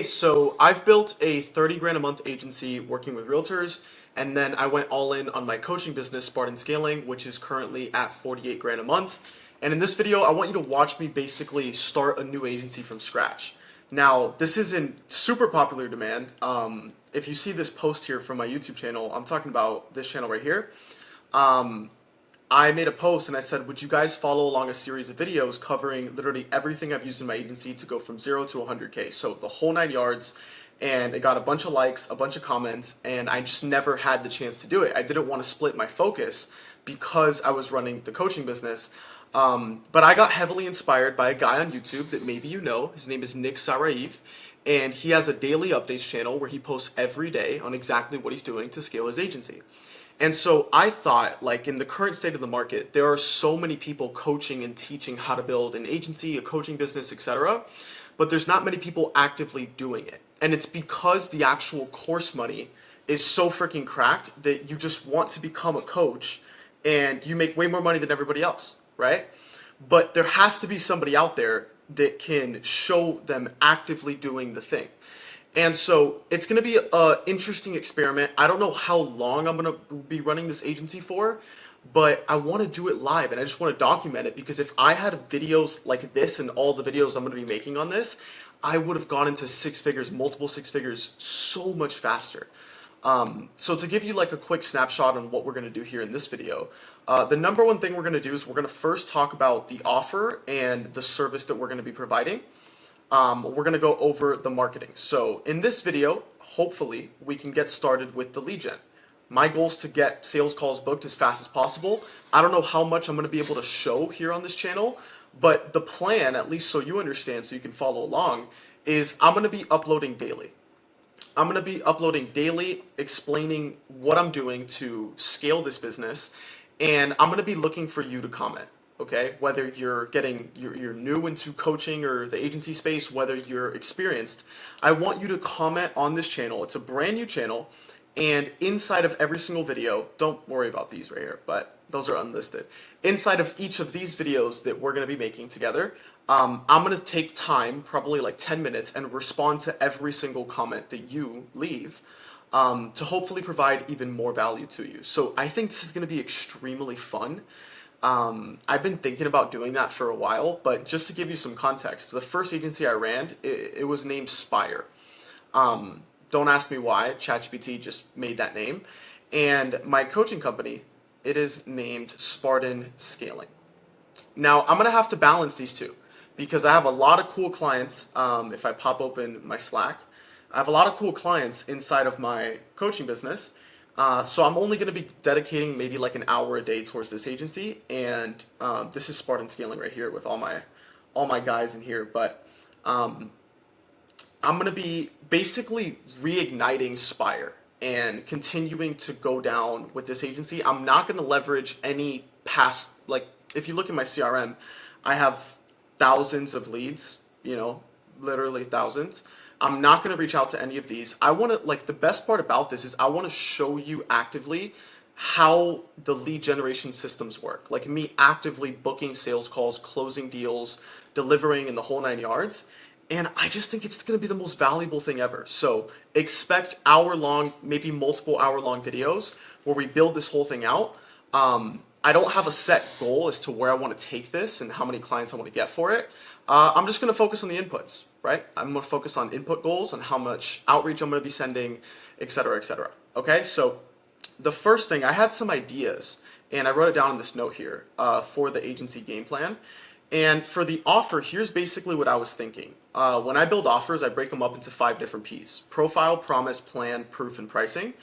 So I've built a 30 grand a month agency working with realtors, and then I went all in on my coaching business, Spartan Scaling, which is currently at 48 grand a month. And in this video, I want you to watch me basically start a new agency from scratch. Now, this is in super popular demand. If you see this post here from my YouTube channel, I'm talking about this channel right here. I made a post and I said, would you guys follow along a series of videos covering literally everything I've used in my agency to go from 0 to 100K? So the whole 9 yards, and it got a bunch of likes, a bunch of comments, and I just never had the chance to do it. I didn't want to split my focus because I was running the coaching business. But I got heavily inspired by a guy on YouTube that maybe you know. His name is Nick Saraiv, and he has a daily updates channel where he posts every day on exactly what he's doing to scale his agency. And so I thought, like, in the current state of the market, there are so many people coaching and teaching how to build an agency, a coaching business, etc. But there's not many people actively doing it. And it's because the actual course money is so freaking cracked that you just want to become a coach and you make way more money than everybody else, right? But there has to be somebody out there that can show them actively doing the thing. And so it's going to be an interesting experiment. I don't know how long I'm going to be running this agency for, but I want to do it live and I just want to document it, because if I had videos like this and all the videos I'm going to be making on this, I would have gone into six figures, multiple six figures so much faster. So to give you like a quick snapshot on what we're going to do here in this video, the number one thing we're going to do is we're going to first talk about the offer and the service that we're going to be providing. We're going to go over the marketing. So in this video, hopefully we can get started with the lead gen. My goal is to get sales calls booked as fast as possible. I don't know how much I'm going to be able to show here on this channel, but the plan, at least so you understand, so you can follow along, is I'm going to be uploading daily. I'm going to be uploading daily, explaining what I'm doing to scale this business, and I'm going to be looking for you to comment. Okay, whether you're new into coaching or the agency space, whether you're experienced, I want you to comment on this channel. It's a brand new channel, and inside of every single video, don't worry about these right here, but those are unlisted. Inside of each of these videos that we're going to be making together, I'm going to take time, probably like 10 minutes, and respond to every single comment that you leave, to hopefully provide even more value to you. So I think this is going to be extremely fun. I've been thinking about doing that for a while, but just to give you some context, the first agency I ran, it was named Spire. Don't ask me why, ChatGPT just made that name. And my coaching company, it is named Spartan Scaling. Now, I'm going to have to balance these two because I have a lot of cool clients. If I pop open my Slack, I have a lot of cool clients inside of my coaching business. So I'm only going to be dedicating maybe like an hour a day towards this agency, and this is Spartan Scaling right here with all my guys in here. But I'm going to be basically reigniting Spire and continuing to go down with this agency. I'm not going to leverage any past, like if you look at my CRM, I have thousands of leads, literally thousands. I'm not going to reach out to any of these. I want to, like, the best part about this is I want to show you actively how the lead generation systems work. Like me actively booking sales calls, closing deals, delivering in the whole 9 yards. And I just think it's going to be the most valuable thing ever. So expect hour-long, maybe multiple hour-long videos where we build this whole thing out. I don't have a set goal as to where I want to take this and how many clients I want to get for it. I'm just going to focus on the inputs, right? I'm going to focus on input goals, on how much outreach I'm going to be sending, et cetera, et cetera. Okay, so the first thing, I had some ideas, and I wrote it down in this note here for the agency game plan. And for the offer, here's basically what I was thinking. When I build offers, I break them up into 5 different P's: profile, promise, plan, proof, and pricing.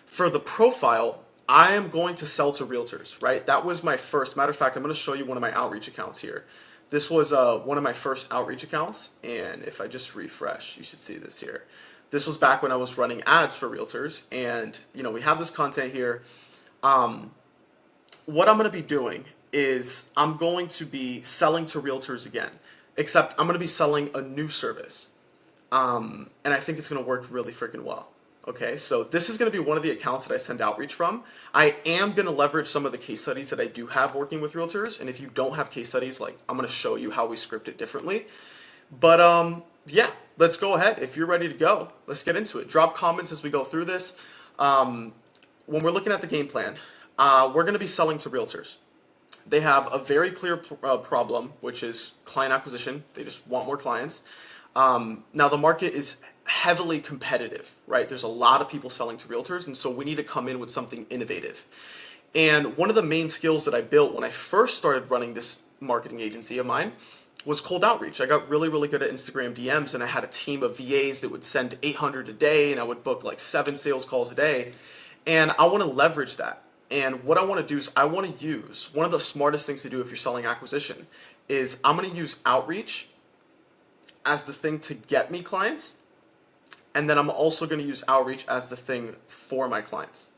For the profile, I am going to sell to realtors, right? That was my first. Matter of fact, I'm going to show you one of my outreach accounts here. This was one of my first outreach accounts, and if I just refresh, you should see this here. This was back when I was running ads for realtors, and we have this content here. What I'm going to be doing is I'm going to be selling to realtors again, except I'm going to be selling a new service, and I think it's going to work really freaking well. Okay, so this is going to be one of the accounts that I send outreach from. I am going to leverage some of the case studies that I do have working with realtors, and if you don't have case studies, like I'm going to show you how we script it differently. But Yeah, let's go ahead. If you're ready to go, let's get into it. Drop comments as we go through this. Um, when we're looking at the game plan, we're going to be selling to realtors. They have a very clear problem, which is client acquisition. They just want more clients. Now, the market is heavily competitive, right? There's a lot of people selling to realtors, and so we need to come in with something innovative. And one of the main skills that I built when I first started running this marketing agency of mine was cold outreach. I got really, really good at Instagram DMs, and I had a team of VAs that would send 800 a day, and I would book like 7 sales calls a day. And I want to leverage that. And what I want to do is I want to use one of the smartest things to do if you're selling acquisition is I'm going to use outreach as the thing to get me clients, and then I'm also going to use outreach as the thing for my clients.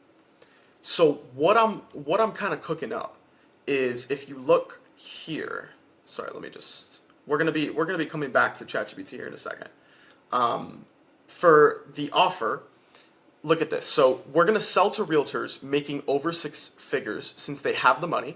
So what I'm kind of cooking up is, if you look here, sorry, let me just, we're gonna be coming back to ChatGPT here in a second. For the offer, look at this. So we're gonna sell to realtors making over 6 figures since they have the money.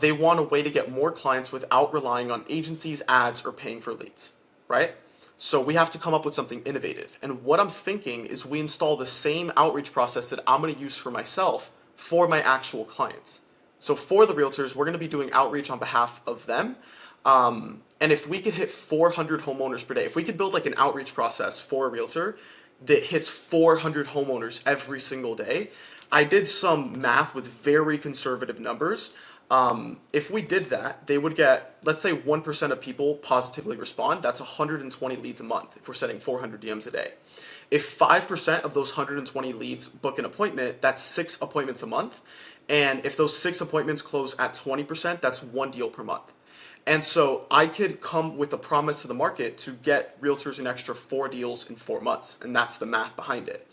They want a way to get more clients without relying on agencies, ads, or paying for leads, right? So we have to come up with something innovative. And what I'm thinking is we install the same outreach process that I'm going to use for myself for my actual clients. So for the realtors, we're going to be doing outreach on behalf of them. And if we could hit 400 homeowners per day, if we could build like an outreach process for a realtor that hits 400 homeowners every single day, I did some math with very conservative numbers. If we did that, they would get, let's say 1% of people positively respond. That's 120 leads a month if we're sending 400 DMs a day. If 5% of those 120 leads book an appointment, that's 6 appointments a month. And if those 6 appointments close at 20%, that's 1 deal per month. And so I could come with a promise to the market to get realtors an extra 4 deals in 4 months. And that's the math behind it.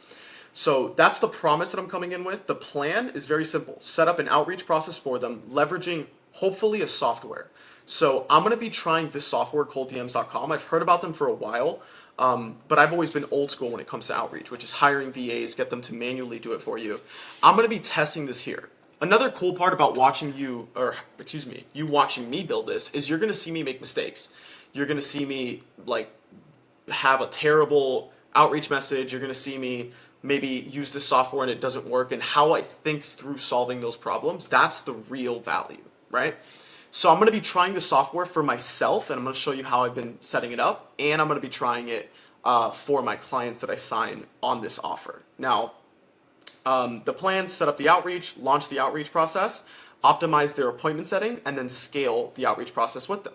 So that's the promise that I'm coming in with. The plan is very simple. Set up an outreach process for them, leveraging hopefully a software. So I'm going to be trying this software, colddms.com. I've heard about them for a while, but I've always been old school when it comes to outreach, which is hiring VAs, get them to manually do it for you. I'm going to be testing this here. Another cool part about watching you, or excuse me, you watching me build this is you're going to see me make mistakes. You're going to see me like have a terrible outreach message. You're going to see me maybe use the software and it doesn't work, and how I think through solving those problems. That's the real value, right? So I'm going to be trying the software for myself, and I'm going to show you how I've been setting it up, and I'm going to be trying it for my clients that I sign on this offer. Now, the plan: set up the outreach, launch the outreach process, optimize their appointment setting, and then scale the outreach process with them.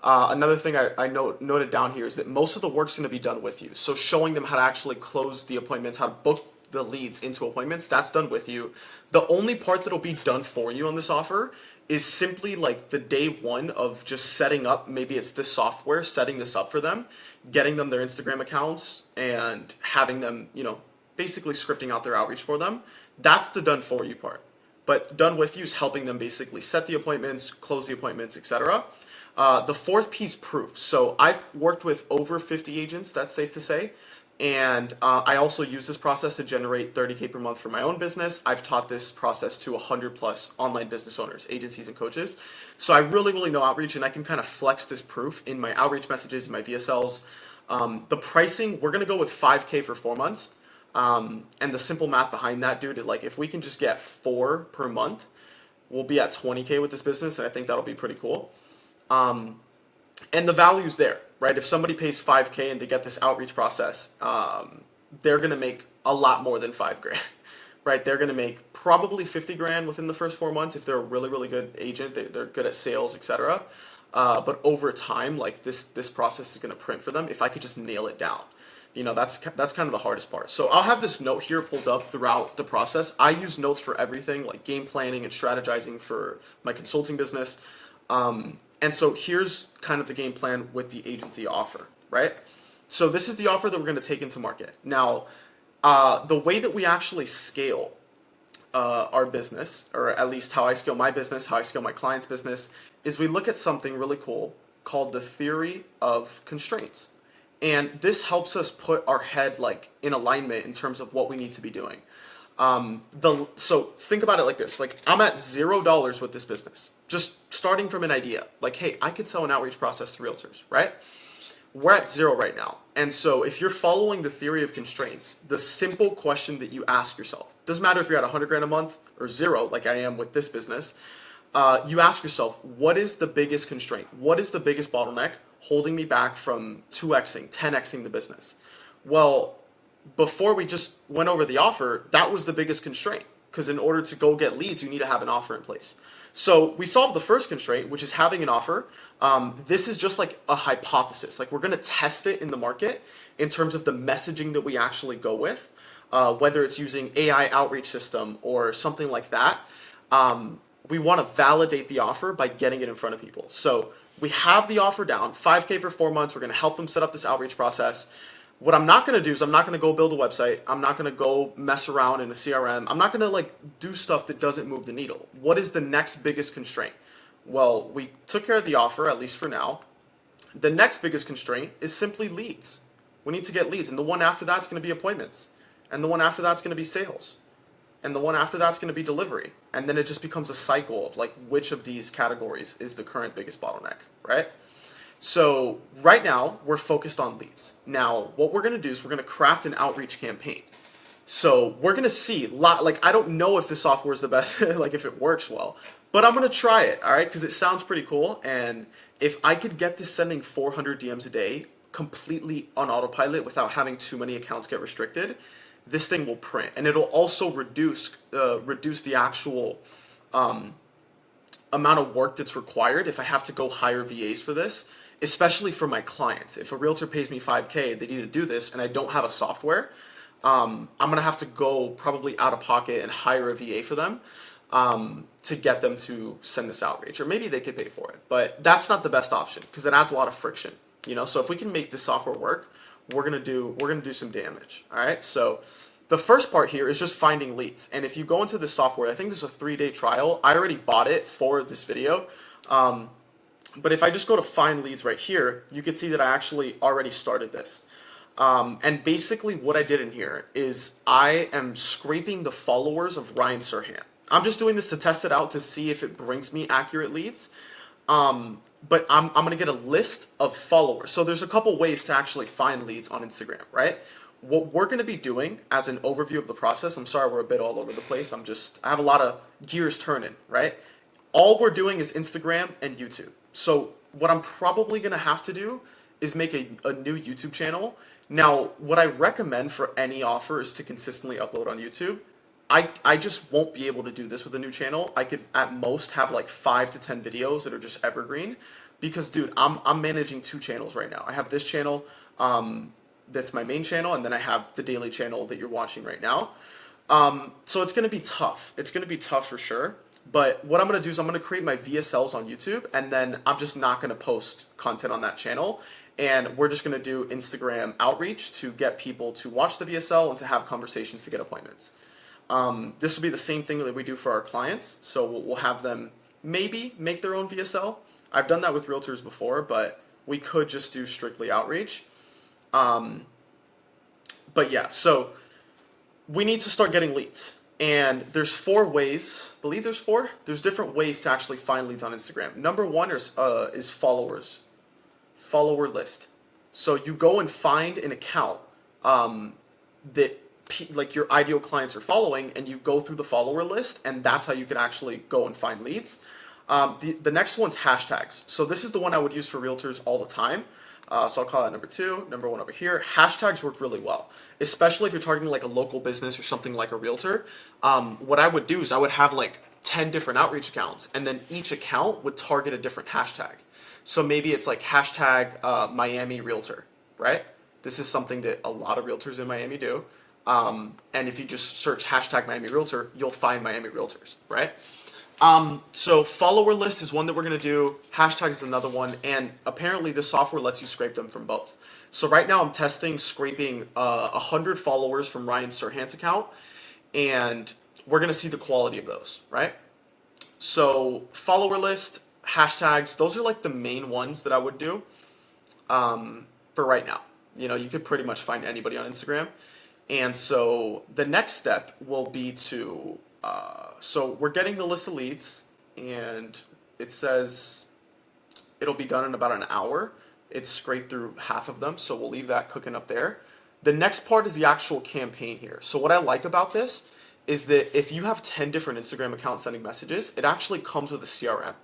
Another thing I noted down here is that most of the work's going to be done with you. So showing them how to actually close the appointments, how to book the leads into appointments, that's done with you. The only part that'll be done for you on this offer is simply like the day one of just setting up, maybe it's this software, setting this up for them, getting them their Instagram accounts, and having them, basically scripting out their outreach for them. That's the done for you part. But done with you is helping them basically set the appointments, close the appointments, etc. The fourth piece, proof. So I've worked with over 50 agents, that's safe to say. And I also use this process to generate 30K per month for my own business. I've taught this process to 100 plus online business owners, agencies, and coaches. So I really, really know outreach, and I can kind of flex this proof in my outreach messages, in my VSLs. The pricing, we're going to go with 5K for 4 months. And the simple math behind that, dude, like if we can just get 4 per month, we'll be at 20K with this business, and I think that'll be pretty cool. And the value's there, right? If somebody pays 5K and they get this outreach process, they're going to make a lot more than 5 grand, right? They're going to make probably 50 grand within the first 4 months if they're a really, really good agent. They're good at sales, etc. But over time, like this process is going to print for them if I could just nail it down. That's kind of the hardest part. So I'll have this note here pulled up throughout the process. I use notes for everything, like game planning and strategizing for my consulting business. And so here's kind of the game plan with the agency offer, right? So this is the offer that we're going to take into market. Now, the way that we actually scale our business, or at least how I scale my business, how I scale my client's business, is we look at something really cool called the theory of constraints. And this helps us put our head like in alignment in terms of what we need to be doing. So think about it like this, like I'm at $0 with this business, just starting from an idea, like, hey, I could sell an outreach process to realtors, right? we're at 0 right now. And so if you're following the theory of constraints, the simple question that you ask yourself, doesn't matter if you're at 100 grand a month or 0, like I am with this business, you ask yourself, what is the biggest constraint? What is the biggest bottleneck holding me back from 2xing, 10xing the business? Well, before we just went over the offer, that was the biggest constraint, because in order to go get leads, you need to have an offer in place. So we solved the first constraint, which is having an offer. This is just like a hypothesis. Like, we're going to test it in the market in terms of the messaging that we actually go with, whether it's using AI outreach system or something like that. We want to validate the offer by getting it in front of people. So we have the offer down, 5K for 4 months. We're going to help them set up this outreach process. What I'm not going to do is I'm not going to go build a website. I'm not going to go mess around in a CRM. I'm not going to like do stuff that doesn't move the needle. What is the next biggest constraint? Well, we took care of the offer, at least for now. The next biggest constraint is simply leads. We need to get leads. And the one after that's going to be appointments. And the one after that's going to be sales. And the one after that's going to be delivery. And then it just becomes a cycle of like, which of these categories is the current biggest bottleneck, right? So right now we're focused on leads. Now what we're going to do is we're going to craft an outreach campaign. So we're going to see, like, I don't know if this software is the best, like if it works well, but I'm going to try it. All right. Because it sounds pretty cool. And if I could get this sending 400 DMs a day completely on autopilot without having too many accounts get restricted, this thing will print. And it'll also reduce the actual amount of work that's required if I have to go hire VAs for this, especially for my clients. If a realtor pays me 5K, they need to do this, and I don't have a software, I'm gonna have to go probably out of pocket and hire a VA for them to get them to send this outreach, or maybe they could pay for it. But that's not the best option because it adds a lot of friction, you know. So if we can make this software work, we're gonna do some damage. All right. So the first part here is just finding leads. And if you go into the software, I think this is a 3-day trial. I already bought it for this video. But if I just go to find leads right here, you can see that I actually already started this. And basically what I did in here is I am scraping the followers of Ryan Serhant. I'm just doing this to test it out to see if it brings me accurate leads. But I'm going to get a list of followers. So there's a couple ways to actually find leads on Instagram, right? What we're going to be doing as an overview of the process, I'm sorry we're a bit all over the place. I have a lot of gears turning, right? All we're doing is Instagram and YouTube. So what I'm probably going to have to do is make a new YouTube channel. Now, what I recommend for any offer is to consistently upload on YouTube. I just won't be able to do this with a new channel. I could at most have like 5 to 10 videos that are just evergreen because, dude, I'm managing 2 channels right now. I have this channel, that's my main channel, and then I have the daily channel that you're watching right now. So it's going to be tough. It's going to be tough for sure. But what I'm going to do is I'm going to create my VSLs on YouTube, and then I'm just not going to post content on that channel. And we're just going to do Instagram outreach to get people to watch the VSL and to have conversations to get appointments. This will be the same thing that we do for our clients. So we'll have them maybe make their own VSL. I've done that with realtors before, but we could just do strictly outreach. But yeah, so we need to start getting leads. And there's 4 ways, I believe there's 4. There's different ways to actually find leads on Instagram. Number 1 is followers, follower list. So you go and find an account that like your ideal clients are following, and you go through the follower list, and that's how you can actually go and find leads. The next one's hashtags. So this is the one I would use for realtors all the time. So I'll call that number 2. Number 1 over here. Hashtags work really well, especially if you're targeting like a local business or something like a realtor. What I would do is I would have like 10 different outreach accounts, and then each account would target a different hashtag. So maybe it's like hashtag Miami Realtor, right? This is something that a lot of realtors in Miami do. And if you just search hashtag Miami Realtor, you'll find Miami Realtors, right? So follower list is one that we're going to do. Hashtags is another one. And apparently the software lets you scrape them from both. So right now I'm testing scraping 100 followers from Ryan Serhant's account. And we're going to see the quality of those, right? So follower list, hashtags, those are like the main ones that I would do for right now. You know, you could pretty much find anybody on Instagram. And so the next step will be to, so we're getting the list of leads, and it says it'll be done in about an hour. It's scraped through half of them, so we'll leave that cooking up there. The next part is the actual campaign here. So what I like about this is that if you have 10 different Instagram accounts sending messages, it actually comes with a CRM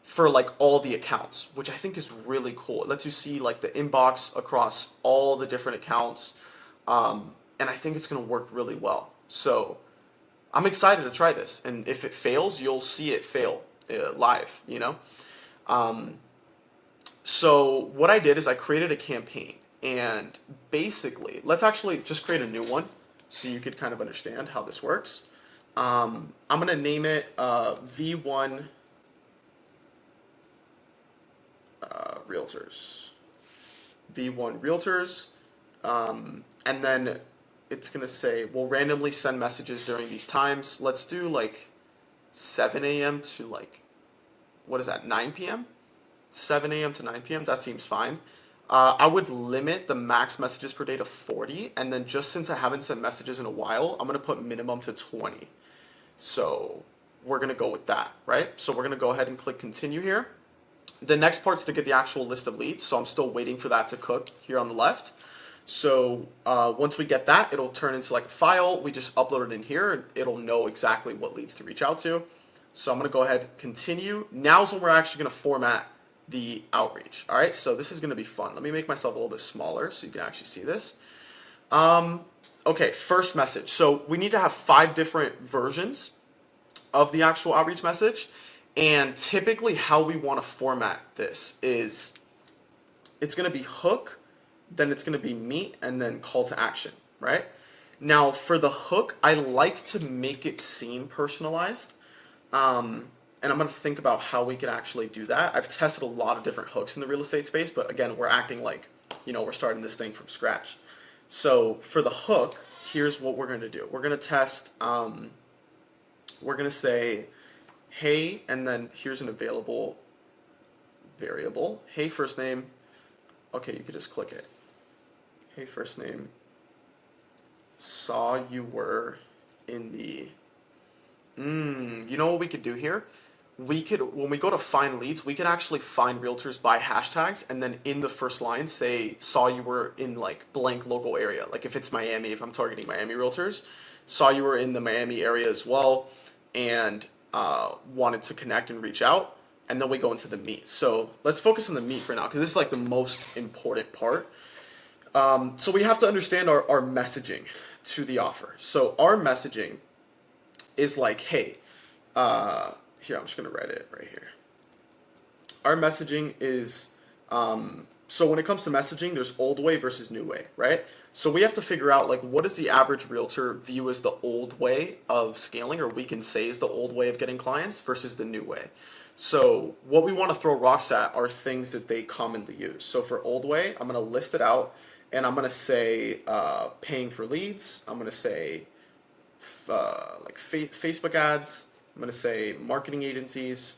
for like all the accounts, which I think is really cool. It lets you see like the inbox across all the different accounts. And I think it's going to work really well. So I'm excited to try this. And if it fails, you'll see it fail live, you know? So what I did is I created a campaign, and basically, let's actually just create a new one so you could kind of understand how this works. I'm going to name it V1 Realtors. V1 Realtors. And then it's going to say, we'll randomly send messages during these times. Let's do like 7 a.m. to like, what is that, 9 p.m.? 7 a.m. to 9 p.m. That seems fine. I would limit the max messages per day to 40, and then just since I haven't sent messages in a while, I'm going to put minimum to 20. So we're going to go with that, right? So we're going to go ahead and click continue here. The next part's to get the actual list of leads, so I'm still waiting for that to cook here on the left. So once we get that, it'll turn into like a file. We just upload it in here, and it'll know exactly what leads to reach out to. So I'm going to go ahead and continue. Now's when we're actually going to format the outreach. All right, so this is going to be fun. Let me make myself a little bit smaller so you can actually see this. Okay, first message. So we need to have 5 different versions of the actual outreach message. And typically how we want to format this is it's going to be hook, then it's going to be meet, and then call to action, right? Now for the hook, I like to make it scene personalized. And I'm going to think about how we could actually do that. I've tested a lot of different hooks in the real estate space, but again, we're acting like, you know, we're starting this thing from scratch. So for the hook, here's what we're going to do. We're going to test, we're going to say, hey, and then here's an available variable. Hey, first name. Okay, you could just click it. Hey, first name. Saw you were in the... you know what we could do here? We could, when we go to find leads, we could actually find realtors by hashtags, and then in the first line say, saw you were in like blank local area. Like if it's Miami, if I'm targeting Miami realtors, saw you were in the Miami area as well, and wanted to connect and reach out. And then we go into the meet. So let's focus on the meet for now, because this is like the most important part. So we have to understand our messaging to the offer. So our messaging is like, hey, here, I'm just going to write it right here. Our messaging is, so when it comes to messaging, there's old way versus new way, right? So we have to figure out, like, what does the average realtor view as the old way of scaling, or we can say is the old way of getting clients versus the new way. So what we want to throw rocks at are things that they commonly use. So for old way, I'm going to list it out, and I'm going to say paying for leads. I'm going to say like Facebook ads. I'm going to say marketing agencies.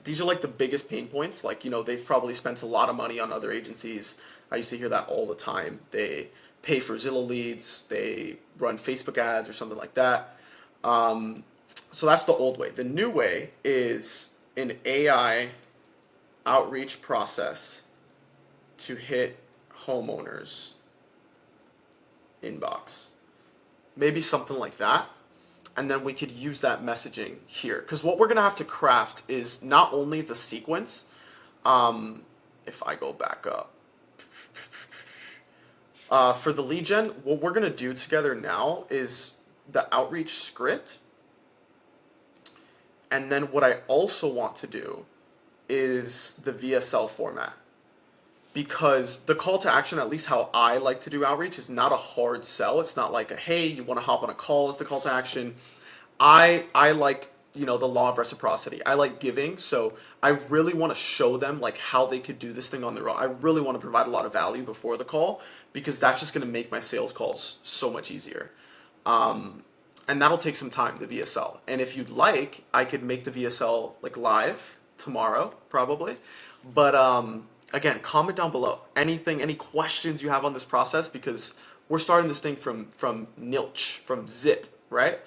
These are like the biggest pain points. Like, you know, they've probably spent a lot of money on other agencies. I used to hear that all the time. They pay for Zillow leads. They run Facebook ads or something like that. So that's the old way. The new way is an AI outreach process to hit homeowners inbox. Maybe something like that. And then we could use that messaging here. Because what we're going to have to craft is not only the sequence. If I go back up. For the lead gen, what we're going to do together now is the outreach script. And then what I also want to do is the VSL format. Because the call to action, at least how I like to do outreach, is not a hard sell. It's not like a, hey, you want to hop on a call as the call to action. I like, you know, the law of reciprocity. I like giving, so I really want to show them like how they could do this thing on their own. I really want to provide a lot of value before the call, because that's just going to make my sales calls so much easier. And that'll take some time, the VSL. And if you'd like, I could make the VSL like live tomorrow, probably. But again, comment down below anything, any questions you have on this process, because we're starting this thing from nilch, from zip, right?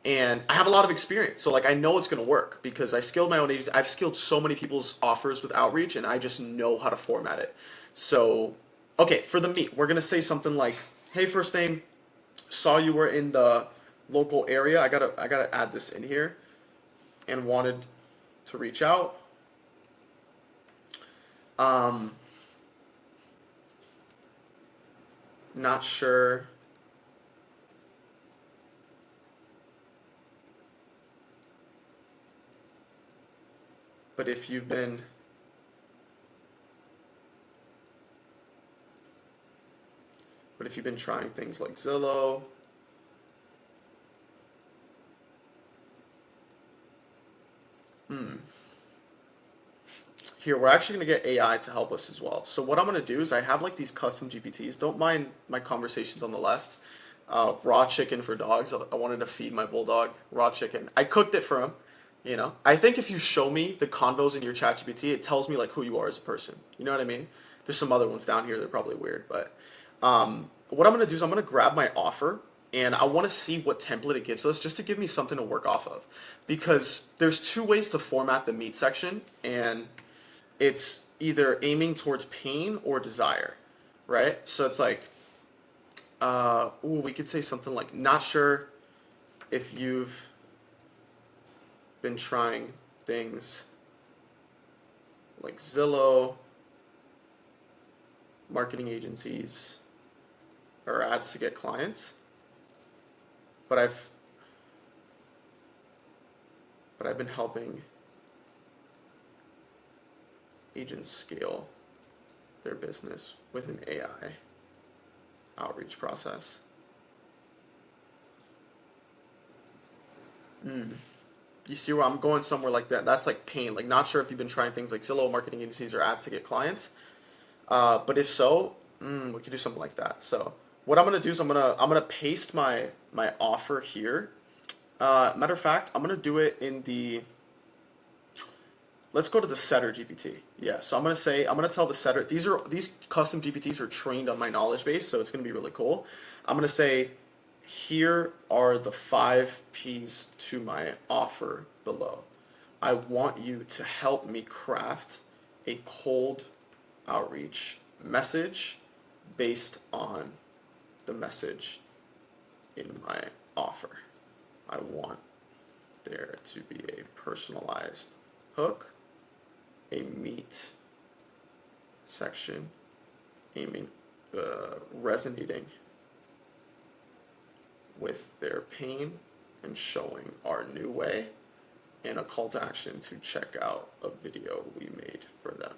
and I have a lot of experience. So like I know it's gonna work because I scaled my own agency. I've scaled so many people's offers with outreach, and I just know how to format it. So okay, for the meet, we're gonna say something like, "Hey, first name, saw you were in the local area. I gotta add this in here, and wanted to reach out. Um, not sure." But if you've been trying things like Zillow, here we're actually going to get AI to help us as well. So what I'm going to do is I have like these custom GPTs. Don't mind my conversations on the left. Raw chicken for dogs. I wanted to feed my bulldog raw chicken. I cooked it for him. You know, I think if you show me the convos in your ChatGPT, it tells me like who you are as a person. You know what I mean? There's some other ones down here. They're probably weird, but what I'm gonna do is I'm gonna grab my offer and I want to see what template it gives us just to give me something to work off of, because there's two ways to format the meat section, and it's either aiming towards pain or desire, right? So it's like, we could say something like, not sure if you've been trying things like Zillow, marketing agencies, or ads to get clients, but I've been helping agents scale their business with an AI outreach process. You see where I'm going somewhere like that? That's like pain. Like, not sure if you've been trying things like Zillow, marketing agencies, or ads to get clients. But if so, we could do something like that. So what I'm gonna do is I'm gonna paste my offer here. Matter of fact, I'm gonna do it in the. Let's go to the setter GPT. Yeah, so I'm gonna tell the setter, these custom GPTs are trained on my knowledge base, so it's gonna be really cool. I'm gonna say, here are the 5 P's to my offer below. I want you to help me craft a cold outreach message based on the message in my offer. I want there to be a personalized hook, a meat section aiming, resonating with their pain and showing our new way, and a call to action to check out a video we made for them.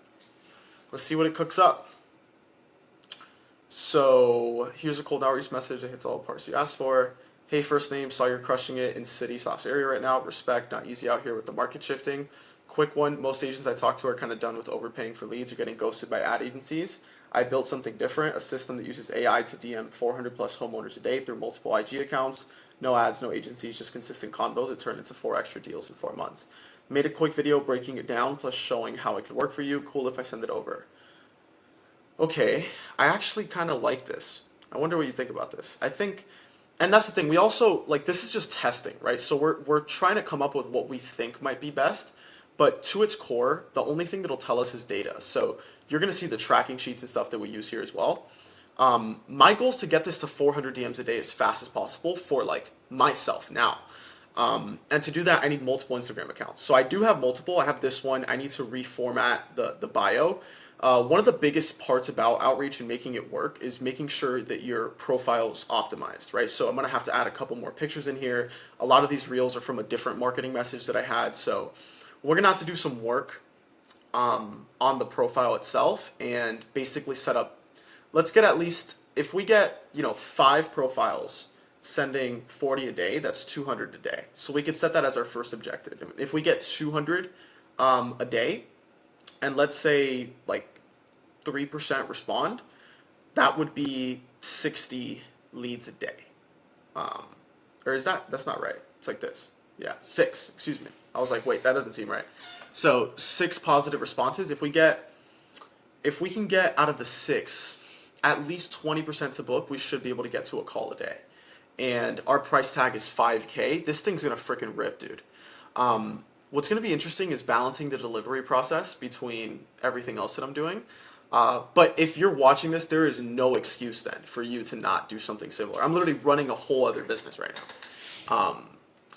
Let's see what it cooks up. So here's a cold outreach message that hits all the parts you asked for. Hey, first name, saw you're crushing it in city/area right now. Respect, not easy out here with the market shifting. Quick one, most agents I talk to are kind of done with overpaying for leads or getting ghosted by ad agencies. I built something different, a system that uses AI to DM 400 plus homeowners a day through multiple IG accounts. No ads, no agencies, just consistent convos. It turned into 4 extra deals in 4 months. Made a quick video breaking it down, plus showing how it could work for you. Cool if I send it over. Okay, I actually kind of like this. I wonder what you think about this. I think, and that's the thing, we also, like, this is just testing, right? So we're trying to come up with what we think might be best, but to its core, the only thing that'll tell us is data. So you're gonna see the tracking sheets and stuff that we use here as well. My goal is to get this to 400 DMs a day as fast as possible for like myself now. And to do that, I need multiple Instagram accounts. So I do have multiple. I have this one. I need to reformat the bio. One of the biggest parts about outreach and making it work is making sure that your profile is optimized, right? So I'm gonna have to add a couple more pictures in here. A lot of these reels are from a different marketing message that I had. So we're gonna have to do some work on the profile itself and basically set up. Let's get at least, if we get 5 profiles sending 40 a day, that's 200 a day. So we could set that as our first objective. If we get 200 a day, and let's say like 3% respond, that would be 60 leads a day. Or is that's not right. It's like this. Yeah, 6, excuse me. I was like, wait, that doesn't seem right. So 6 positive responses. If we can get out of the 6, at least 20% to book, we should be able to get to a call a day. and our price tag is 5K, this thing's gonna freaking rip, dude. What's gonna be interesting is balancing the delivery process between everything else that I'm doing. But if you're watching this, there is no excuse then for you to not do something similar. I'm literally running a whole other business right now.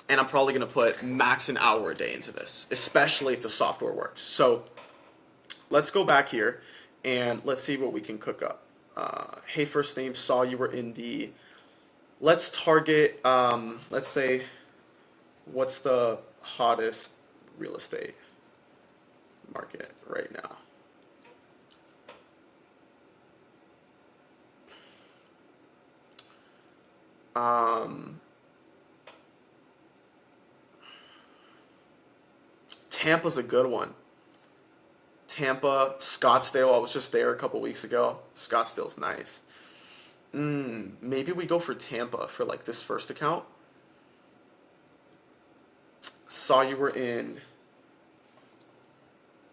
And I'm probably going to put max an hour a day into this, especially if the software works. So let's go back here and let's see what we can cook up. Hey, first name, saw you were in the, let's target, let's say, what's the hottest real estate market right now? Tampa's a good one. Tampa, Scottsdale. I was just there a couple weeks ago. Scottsdale's nice. Maybe we go for Tampa for like this first account. Saw you were in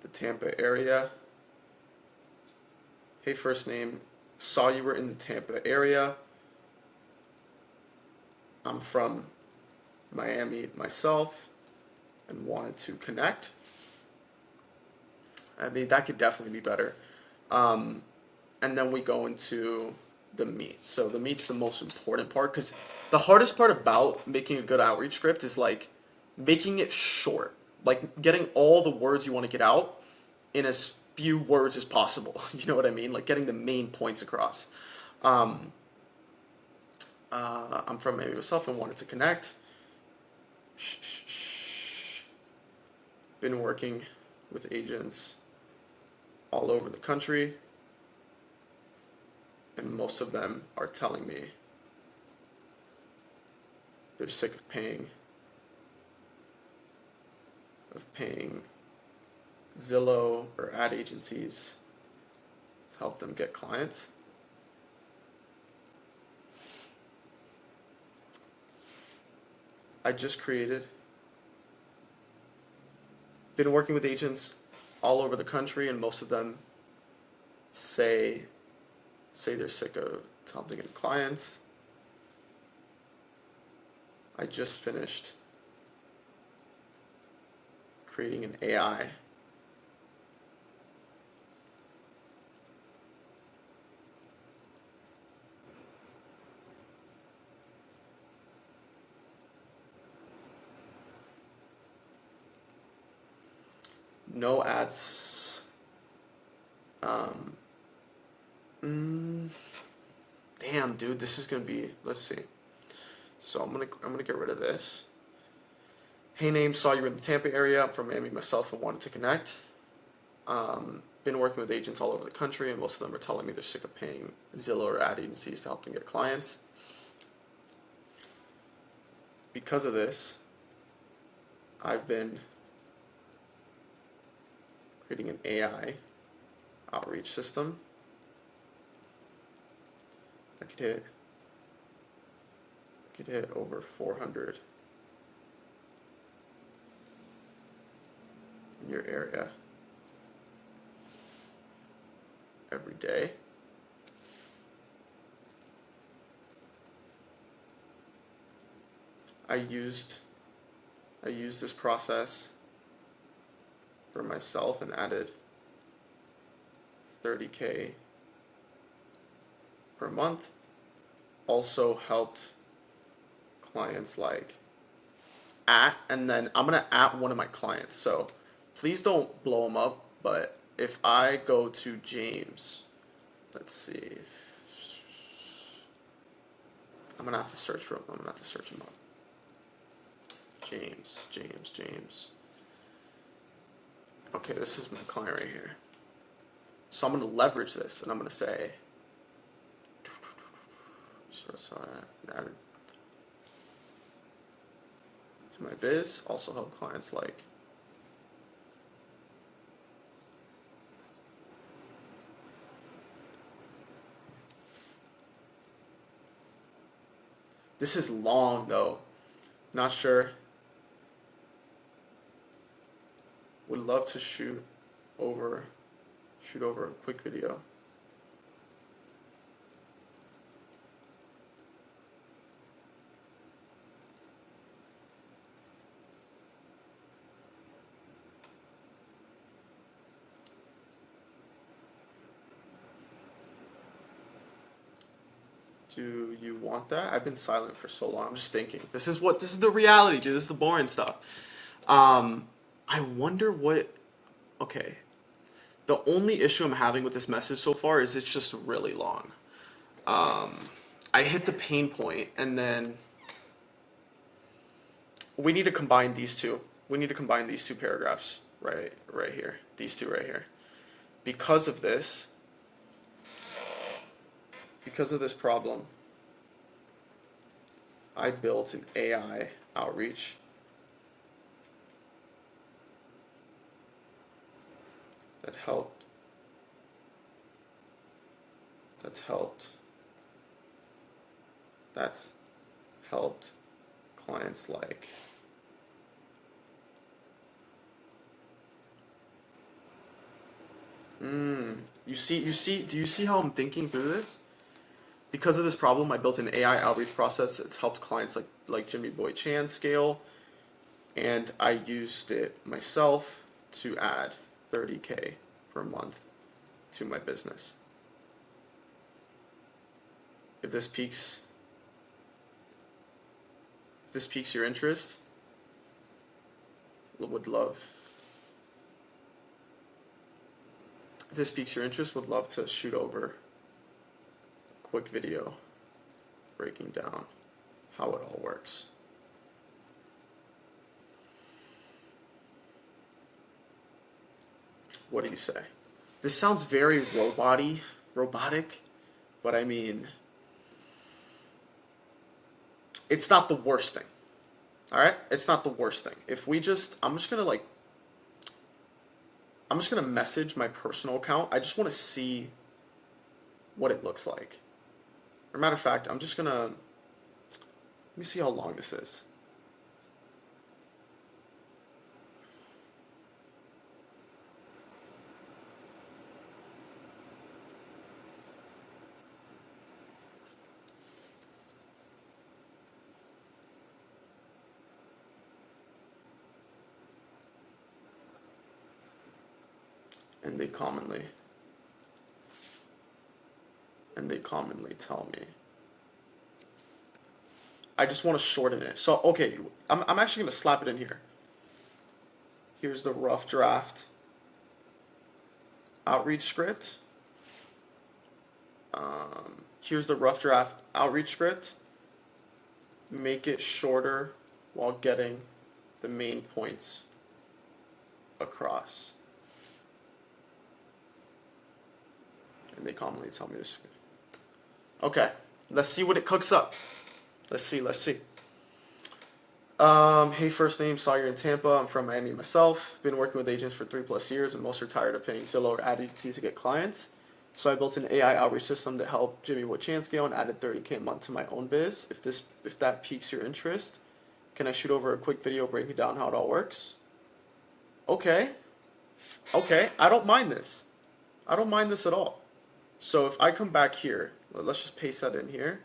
the Tampa area. Hey, first name. Saw you were in the Tampa area. I'm from Miami myself and wanted to connect. I mean, that could definitely be better. And then we go into the meat. So the meat's the most important part, because the hardest part about making a good outreach script is like making it short, like getting all the words you want to get out in as few words as possible. You know what I mean? Like getting the main points across. I'm from Miami myself and wanted to connect. Been working with agents all over the country, and most of them are telling me they're sick of paying Zillow or ad agencies to help them get clients. I just created, been working with agents all over the country, and most of them say they're sick of helping get clients. I just finished creating an AI no ads. Damn, dude, this is gonna be. Let's see. So I'm gonna get rid of this. Hey, name, saw you were in the Tampa area. I'm from Miami myself and wanted to connect. Been working with agents all over the country, and most of them are telling me they're sick of paying Zillow or ad agencies to help them get clients. Because of this, I've been creating an AI outreach system. I could hit over 400 in your area every day. I used this process for myself and added 30K per month. Also helped clients like and then I'm gonna @ one of my clients. So please don't blow them up. But if I go to James, let's see. I'm gonna have to search for him. I'm gonna have to search him up. James. Okay, this is my client right here. So I'm gonna leverage this, and I'm gonna say, so I added to my biz. Also help clients like this is long though. Not sure. Would love to shoot over a quick video. Do you want that? I've been silent for so long. I'm just thinking. This is the reality, dude. This is the boring stuff. I wonder what. Okay. The only issue I'm having with this message so far is it's just really long. I hit the pain point, and then we need to combine these two. We need to combine these two paragraphs right here. These two right here. Because of this problem, I built an AI outreach that helped. That's helped clients like. Do you see how I'm thinking through this? Because of this problem, I built an AI outreach process that's helped clients like Jimmy Boy Chan scale, and I used it myself to add 30K per month to my business. If this piques your interest, would love to shoot over a quick video breaking down how it all works. What do you say? This sounds very robotic, but I mean, it's not the worst thing. All right? It's not the worst thing. If we just, I'm just going to message my personal account. I just want to see what it looks like. As a matter of fact, I'm just going to, let me see how long this is. And they commonly tell me. I just want to shorten it. So, okay, I'm actually going to slap it in here. Here's the rough draft outreach script. Here's the rough draft outreach script. Make it shorter while getting the main points across. And they commonly tell me this. Okay, let's see what it cooks up. Let's see. Hey, first name, saw you're in Tampa. I'm from Miami myself. Been working with agents for 3+ years, and most are tired of paying Zillow or ad agencies to get clients. So I built an AI outreach system to help Jimmy Boy Chan scale and added 30K a month to my own biz. If that piques your interest, can I shoot over a quick video breaking down how it all works? Okay, I don't mind this. I don't mind this at all. So if I come back here, let's just paste that in here.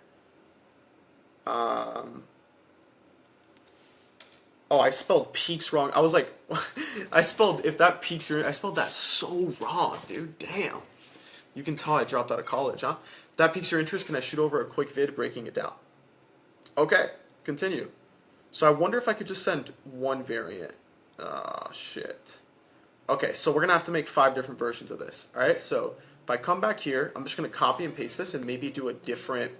Oh, I spelled peaks wrong. I was like, I spelled that so wrong, dude. Damn. You can tell I dropped out of college, huh? If that piques your interest, can I shoot over a quick vid breaking it down? Okay, continue. So I wonder if I could just send one variant. Oh, shit. Okay, so we're going to have to make 5 different versions of this. All right, so if I come back here, I'm just going to copy and paste this and maybe do a different.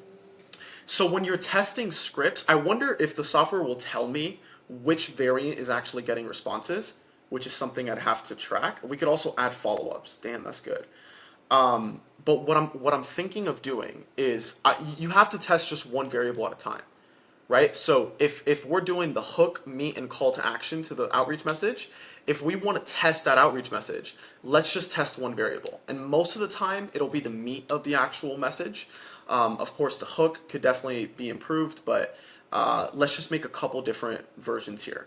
So when you're testing scripts, I wonder if the software will tell me which variant is actually getting responses, which is something I'd have to track. We could also add follow-ups. Damn, that's good. But what I'm thinking of doing is you have to test just one variable at a time, right? So if we're doing the hook, meet, and call to action to the outreach message, if we want to test that outreach message, let's just test one variable. And most of the time, it'll be the meat of the actual message. Of course, the hook could definitely be improved, but let's just make a couple different versions here.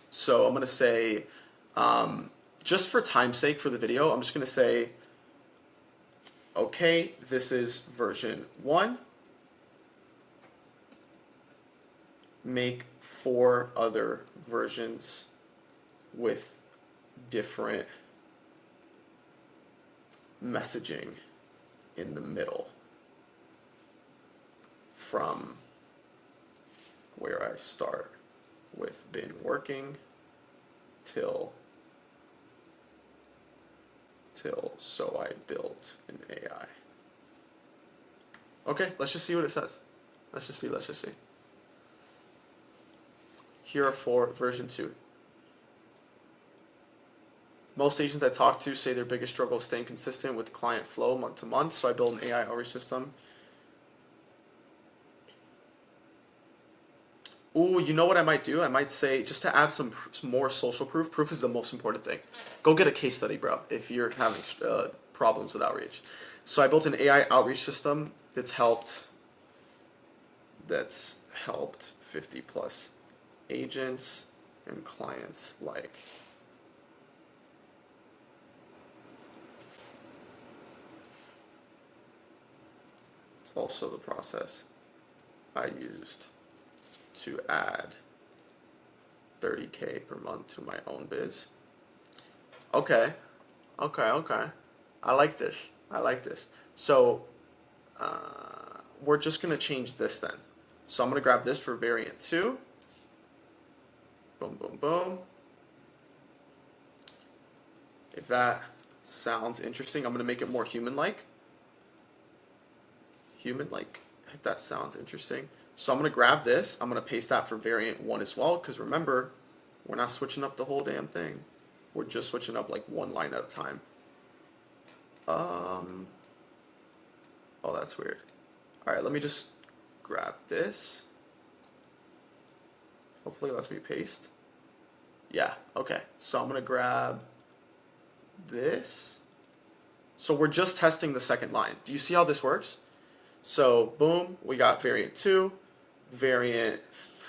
So I'm going to say, just for time's sake for the video, I'm just going to say, okay, this is version 1. Make 4 other versions with different messaging in the middle. from where I start with been working till so I built an AI. Okay, let's just see what it says. Let's just see. Here are for version 2. Most agents I talk to say their biggest struggle is staying consistent with client flow month to month, so I built an AI outreach system. Ooh, you know what I might do? I might say, just to add some more social proof. Proof is the most important thing. Go get a case study, bro, if you're having problems with outreach. So I built an AI outreach system that's helped 50 plus agents and clients like. It's also the process I used to add 30K per month to my own biz. Okay. I like this. So we're just gonna change this then. So I'm gonna grab this for variant 2. Boom, boom, boom. If that sounds interesting, I'm gonna make it more human-like. If that sounds interesting. So I'm gonna grab this, I'm gonna paste that for variant 1 as well, because remember, we're not switching up the whole damn thing. We're just switching up like one line at a time. Oh, that's weird. All right, let me just grab this. Hopefully it lets me paste. Yeah, okay. So I'm gonna grab this. So we're just testing the second line. Do you see how this works? So boom, we got variant 2, variant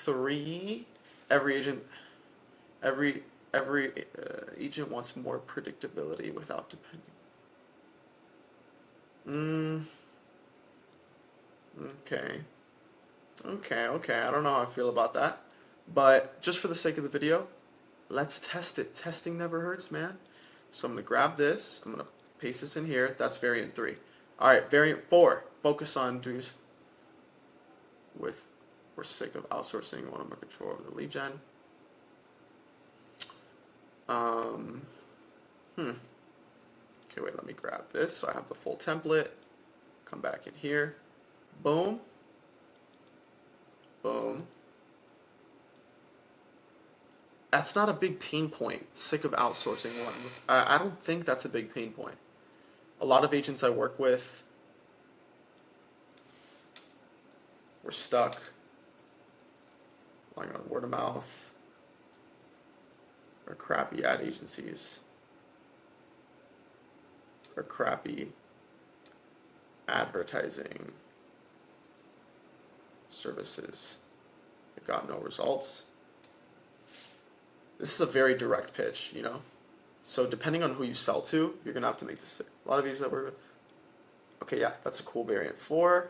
3. Every agent wants more predictability without depending. Okay. I don't know how I feel about that. But just for the sake of the video, let's test it. Testing never hurts, man. So I'm going to grab this. I'm going to paste this in here. That's variant 3. All right, variant 4. Focus on dudes we're sick of outsourcing. We want more control over the lead gen. Okay, wait, let me grab this. So I have the full template. Come back in here. Boom. That's not a big pain point. Sick of outsourcing. I don't think that's a big pain point. A lot of agents I work with were stuck relying on word of mouth or crappy ad agencies or crappy advertising services that got no results. This is a very direct pitch, you know? So depending on who you sell to, you're gonna have to make this. A lot of agents that work with. Okay, yeah, that's a cool variant 4.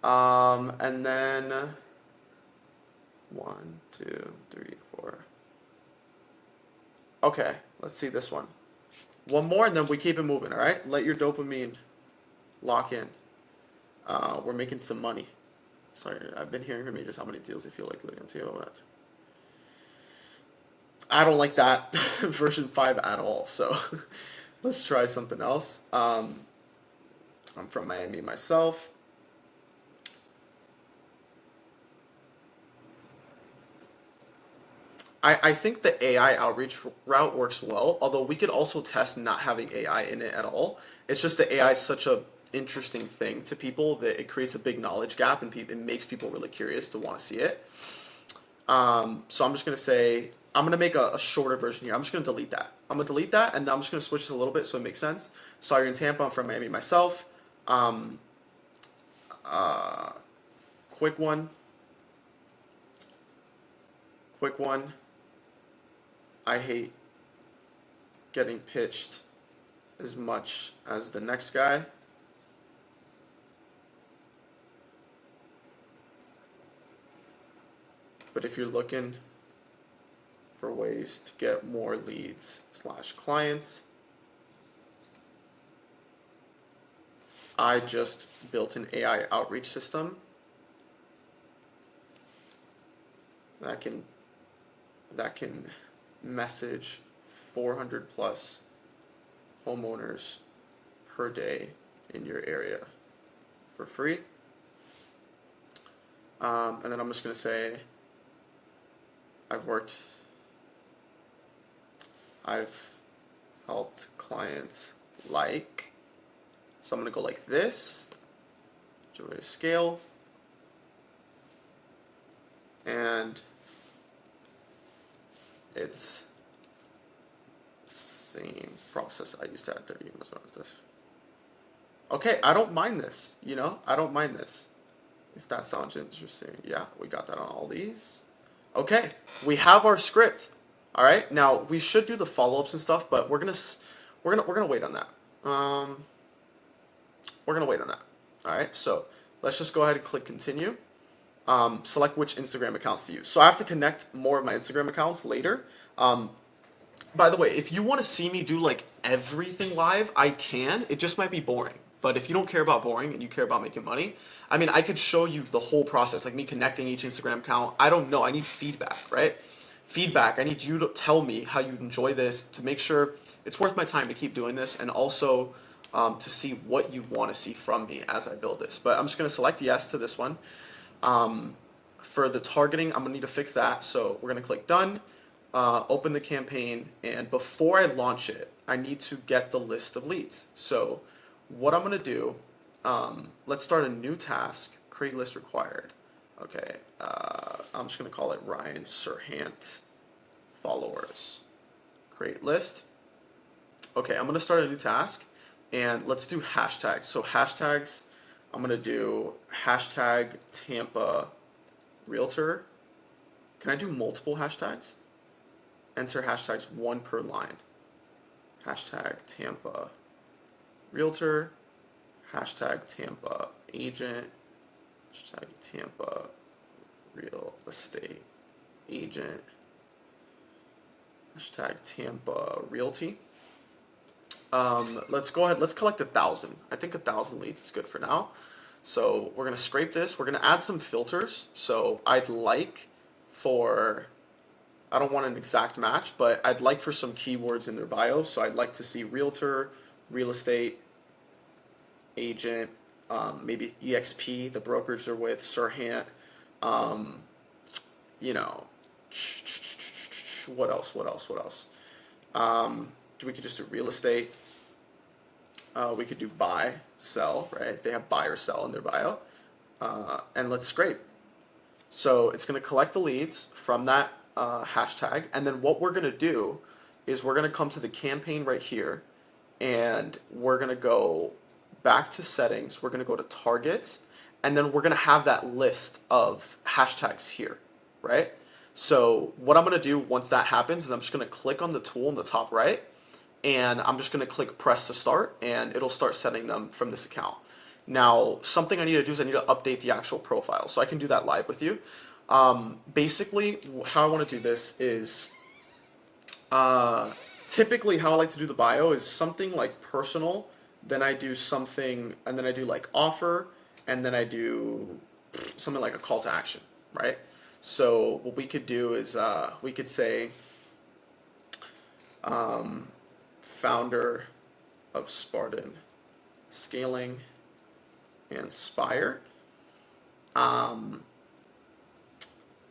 And then 1, 2, 3, 4. Okay, let's see this one. One more, and then we keep it moving. All right, let your dopamine lock in. We're making some money. Sorry, I've been hearing from agents how many deals they feel like living on TO. I don't like that version 5 at all. So let's try something else. I'm from Miami myself. I think the AI outreach route works well, although we could also test not having AI in it at all. It's just that AI is such a interesting thing to people that it creates a big knowledge gap and it makes people really curious to want to see it. So I'm just going to say, I'm going to make a shorter version here. I'm just going to delete that. I'm going to delete that, and then I'm just going to switch this a little bit so it makes sense. So you're in Tampa. I'm from Miami myself. Quick one. I hate getting pitched as much as the next guy. But if you're looking for ways to get more leads / clients, I just built an AI outreach system that can message 400 plus homeowners per day in your area for free. And then I'm just going to say I've helped clients like, so I'm going to go like this, joy scale, and it's same process I used to add 30 emails about this. Okay, I don't mind this, I don't mind this. If that sounds interesting. Yeah, we got that on all these. Okay, we have our script. All right, now we should do the follow-ups and stuff, but we're gonna wait on that. We're gonna wait on that. All right, so let's just go ahead and click continue. Select which Instagram accounts to use. So I have to connect more of my Instagram accounts later. By the way, if you want to see me do like everything live, I can. It just might be boring. But if you don't care about boring and you care about making money, I mean, I could show you the whole process, like me connecting each Instagram account. I don't know. I need feedback, right? Feedback. I need you to tell me how you enjoy this to make sure it's worth my time to keep doing this, and also to see what you want to see from me as I build this. But I'm just going to select yes to this one. For the targeting, I'm going to need to fix that. So we're going to click done. Open the campaign, and before I launch it, I need to get the list of leads. So what I'm going to do, let's start a new task, create list required. Okay, I'm just going to call it Ryan Serhant followers. Create list. Okay, I'm going to start a new task, and let's do hashtags. So hashtags, I'm going to do hashtag Tampa Realtor. Can I do multiple hashtags? Enter hashtags, one per line. Hashtag Tampa Realtor, hashtag Tampa Agent, hashtag Tampa Real Estate Agent, hashtag Tampa Realty. Let's go ahead, let's collect 1,000. I think 1,000 leads is good for now. So we're gonna scrape this, we're gonna add some filters. So I'd like for, I don't want an exact match, but I'd like for some keywords in their bio. So I'd like to see realtor, real estate agent, maybe EXP, the brokerage they're with, Serhant, what else? We could just do real estate. We could do buy, sell, right? If they have buy or sell in their bio. And let's scrape. So it's going to collect the leads from that hashtag, and then what we're going to do is we're going to come to the campaign right here, and we're going to go back to settings, we're going to go to targets, and then we're going to have that list of hashtags here, right? So what I'm going to do once that happens is I'm just going to click on the tool in the top right, and I'm just going to click press to start, and it'll start setting them from this account. Now, something I need to do is I need to update the actual profile, so I can do that live with you. Basically, how I want to do this is, typically how I like to do the bio is something like personal, then I do something, and then I do like offer, and then I do something like a call to action, right? So what we could do is we could say, founder of Spartan Scaling and Spire.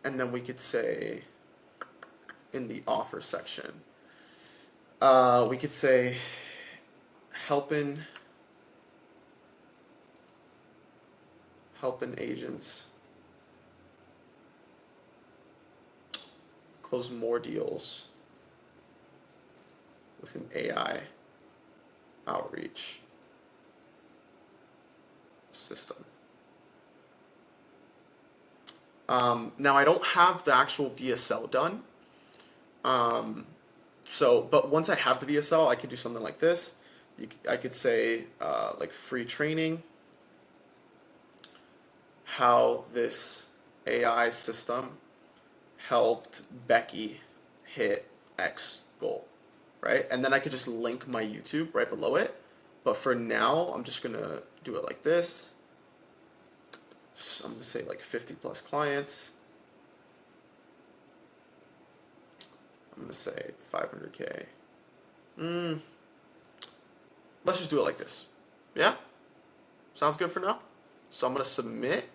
And then we could say in the offer section, we could say helping agents close more deals with an AI outreach system. Now I don't have the actual VSL done. But once I have the VSL, I could do something like this. I could say like free training, how this AI system helped Becky hit X goal, right? And then I could just link my YouTube right below it. But for now, I'm just gonna do it like this. So I'm gonna say like 50 plus clients. I'm gonna say 500K. Let's just do it like this. Yeah? Sounds good for now? So I'm gonna submit.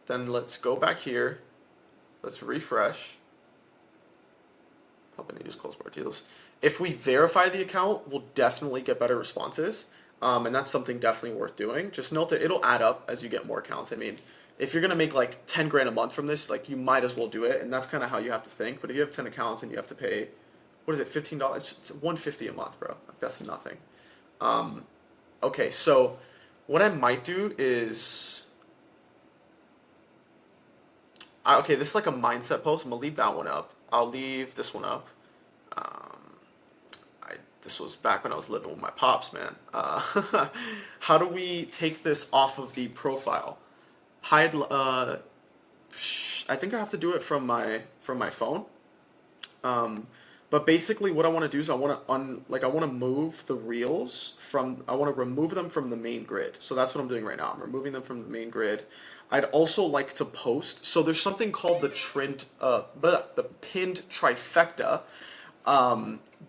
Then let's go back here. Let's refresh. Helping you just close more deals. If we verify the account, we'll definitely get better responses. And that's something definitely worth doing. Just note that it'll add up as you get more accounts. I mean, if you're gonna make like 10 grand a month from this, like you might as well do it. And that's kind of how you have to think. But if you have 10 accounts and you have to pay, what is it, $15? It's $150 a month, bro. Like that's nothing. Okay, so what I might do is, okay, this is like a mindset post. I'm gonna leave that one up. I'll leave this one up. This was back when I was living with my pops, man. How do we take this off of the profile? Hide. I think I have to do it from my phone. But basically, what I want to do is I want to move the reels from. I want to remove them from the main grid. So that's what I'm doing right now. I'm removing them from the main grid. I'd also like to post. So there's something called the pinned trifecta.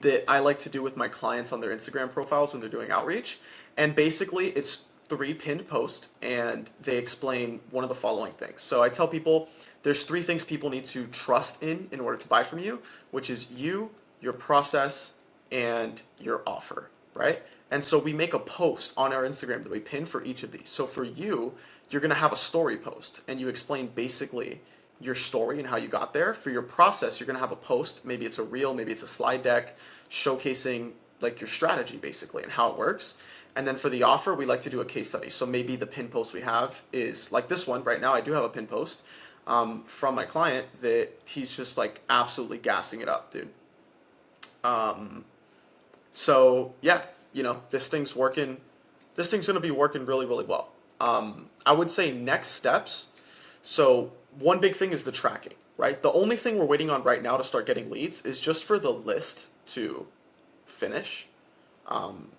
That I like to do with my clients on their Instagram profiles when they're doing outreach. And basically, it's 3 pinned posts, and they explain one of the following things. So I tell people there's 3 things people need to trust in order to buy from you, which is you, your process, and your offer, right? And so we make a post on our Instagram that we pin for each of these. So for you, you're going to have a story post, and you explain basically your story and how you got there. For your process, you're going to have a post. Maybe it's a reel, maybe it's a slide deck showcasing like your strategy basically and how it works. And then for the offer, we like to do a case study. So maybe the pin post we have is like this one right now. I do have a pin post from my client that he's just like absolutely gassing it up, dude. So yeah, you know, this thing's working. This thing's going to be working really, really well. I would say next steps. So one big thing is the tracking, right? The only thing we're waiting on right now to start getting leads is just for the list to finish.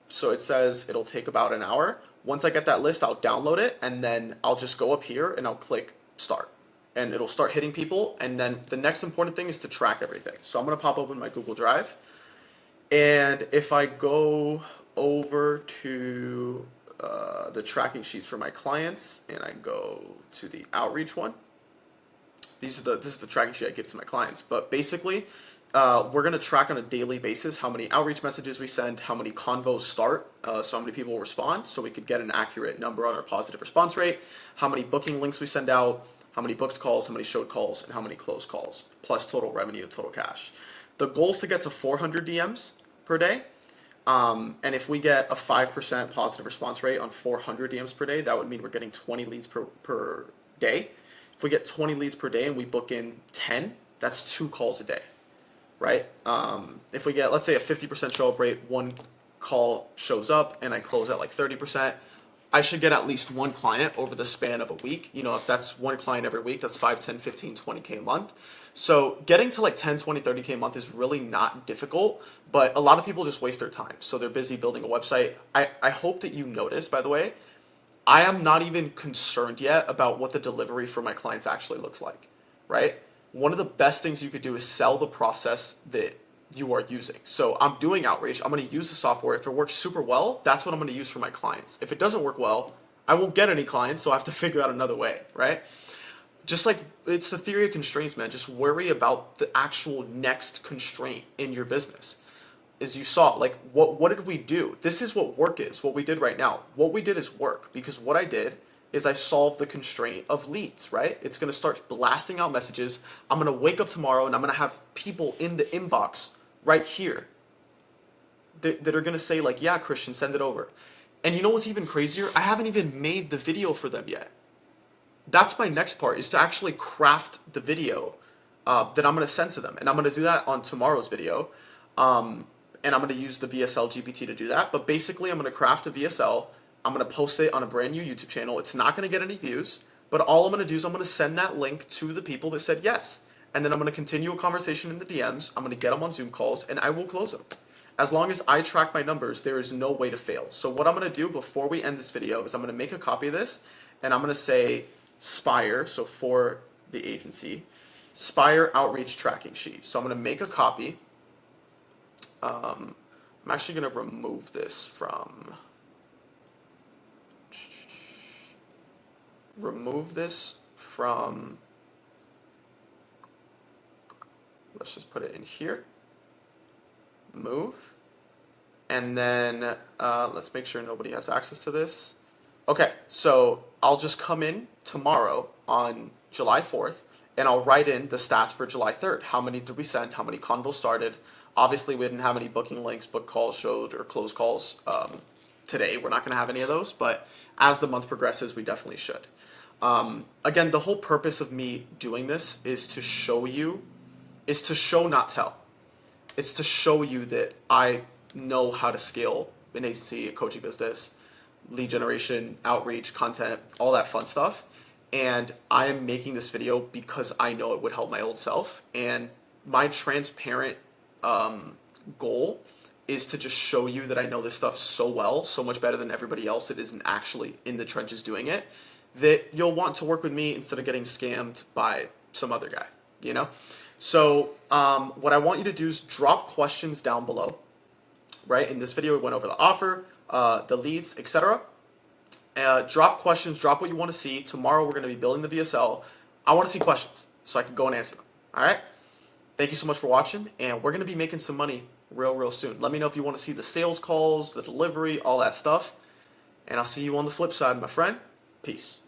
So it says it'll take about an hour. Once I get that list, I'll download it, and then I'll just go up here and I'll click start. And it'll start hitting people. And then the next important thing is to track everything. So I'm going to pop open my Google Drive. And if I go over to the tracking sheets for my clients, and I go to the outreach one, this is the tracking sheet I give to my clients. But basically, we're going to track on a daily basis how many outreach messages we send, how many convos start, so how many people respond, so we could get an accurate number on our positive response rate, how many booking links we send out, how many booked calls, how many showed calls, and how many closed calls, plus total revenue and total cash. The goal is to get to 400 DMs per day. And if we get a 5% positive response rate on 400 DMs per day, that would mean we're getting 20 leads per day. If we get 20 leads per day and we book in 10, that's 2 calls a day, right? If we get, let's say, a 50% show up rate, 1 call shows up and I close at like 30%, I should get at least 1 client over the span of a week. You know, if that's 1 client every week, that's 5, 10, 15, 20K a month. So getting to like 10, 20, 30K a month is really not difficult, but a lot of people just waste their time. So they're busy building a website. I hope that you notice, by the way, I am not even concerned yet about what the delivery for my clients actually looks like, right? One of the best things you could do is sell the process that you are using. So I'm doing outreach. I'm going to use the software. If it works super well, that's what I'm going to use for my clients. If it doesn't work well, I won't get any clients, so I have to figure out another way, right? Just like it's the theory of constraints, man. Just worry about the actual next constraint in your business. As you saw, like what did we do? This is what work is, what we did right now. What we did is work, because what I did is I solved the constraint of leads, right? It's going to start blasting out messages. I'm going to wake up tomorrow and I'm going to have people in the inbox right here that are going to say like, yeah, Christian, send it over. And you know what's even crazier? I haven't even made the video for them yet. That's my next part, is to actually craft the video that I'm going to send to them. And I'm going to do that on tomorrow's video. And I'm going to use the VSL GPT to do that. But basically, I'm going to craft a VSL. I'm going to post it on a brand new YouTube channel. It's not going to get any views. But all I'm going to do is I'm going to send that link to the people that said yes. And then I'm going to continue a conversation in the DMs. I'm going to get them on Zoom calls, and I will close them. As long as I track my numbers, there is no way to fail. So what I'm going to do before we end this video is I'm going to make a copy of this, and I'm going to say Spire, so for the agency, Spire Outreach Tracking Sheet. So I'm going to make a copy. I'm actually going to remove this from... let's just put it in here. Move. And then let's make sure nobody has access to this. Okay, so I'll just come in tomorrow on July 4th, and I'll write in the stats for July 3rd. How many did we send? How many convos started? Obviously, we didn't have any booking links, book calls showed, or closed calls today. We're not going to have any of those, but as the month progresses, we definitely should. Again, the whole purpose of me doing this is to show, not tell. It's to show you that I know how to scale an agency, a coaching business, lead generation, outreach, content, all that fun stuff. And I am making this video because I know it would help my old self. And my transparent goal is to just show you that I know this stuff so well, so much better than everybody else that isn't actually in the trenches doing it, that you'll want to work with me instead of getting scammed by some other guy, you know? So what I want you to do is drop questions down below, right? In this video, we went over the offer, the leads, etc. Drop questions, drop what you want to see. Tomorrow, we're going to be building the VSL. I want to see questions so I can go and answer them, all right? Thank you so much for watching, and we're going to be making some money real soon. Let me know if you want to see the sales calls, the delivery, all that stuff, and I'll see you on the flip side, my friend. Peace.